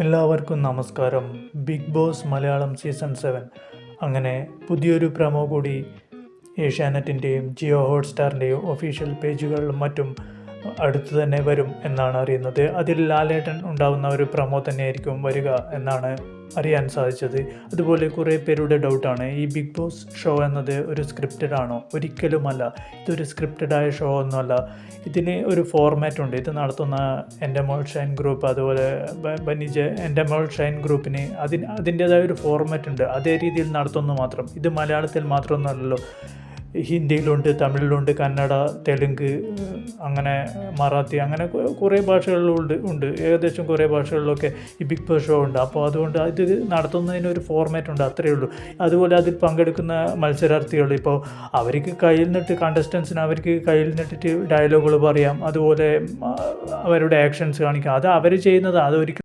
എല്ലാവർക്കും നമസ്കാരം. Big boss Malayalam season 7 അങ്ങനെ പുതിയൊരു പ്രമോ കൂടി ഏഷ്യാനെറ്റിൻ്റെയും ജിയോ ഹോട്ട്സ്റ്റാറിൻ്റെയും ഒഫീഷ്യൽ പേജുകളിലും മറ്റും അടുത്ത് തന്നെ വരും എന്നാണ് അറിയുന്നത്. അതിൽ ലാലേട്ടൻ ഉണ്ടാവുന്ന ഒരു പ്രമോ തന്നെയായിരിക്കും വരിക എന്നാണ് അറിയാൻ സാധിച്ചത്. അതുപോലെ കുറേ പേരുടെ ഡൗട്ടാണ്, ഈ ബിഗ് ബോസ് ഷോ എന്നത് ഒരു സ്ക്രിപ്റ്റഡ് ആണോ? ഒരിക്കലുമല്ല. ഇതൊരു സ്ക്രിപ്റ്റഡായ ഷോ ഒന്നുമല്ല. ഇതിന് ഒരു ഫോർമാറ്റ് ഉണ്ട്. ഇത് നടത്തുന്ന എൻ്റെ മോൾ ഷൈൻ ഗ്രൂപ്പ്, അതുപോലെ ബനിജ് എൻ്റെ മോൾ ഷൈൻ ഗ്രൂപ്പിന് അതിൻ്റേതായ ഒരു ഫോർമാറ്റ് ഉണ്ട്. അതേ രീതിയിൽ നടത്തുന്നു മാത്രം. ഇത് മലയാളത്തിൽ മാത്രമൊന്നുമല്ലല്ലോ, ഹിന്ദിയിലുണ്ട്, തമിഴിലുണ്ട്, കന്നഡ, തെലുങ്ക്, അങ്ങനെ മറാത്തി, അങ്ങനെ കുറേ ഭാഷകളിലുണ്ട്. ഏകദേശം കുറേ ഭാഷകളിലൊക്കെ ഈ ബിഗ് ബോസ് ഷോ ഉണ്ട്. അപ്പോൾ അതുകൊണ്ട് ഇത് നടത്തുന്നതിനൊരു ഫോർമാറ്റ് ഉണ്ട്, അത്രയേ ഉള്ളൂ. അതുപോലെ അതിൽ പങ്കെടുക്കുന്ന മത്സരാർത്ഥികൾ ഇപ്പോൾ അവർക്ക് കയ്യിൽ നിന്നിട്ട് കണ്ടസ്റ്റൻസിന് അവർക്ക് കയ്യിൽ നിന്നിട്ട് ഡയലോഗുകൾ പറയാം, അതുപോലെ അവരുടെ ആക്ഷൻസ് കാണിക്കാം. അത് അവർ ചെയ്യുന്നത്, അതൊരിക്കലും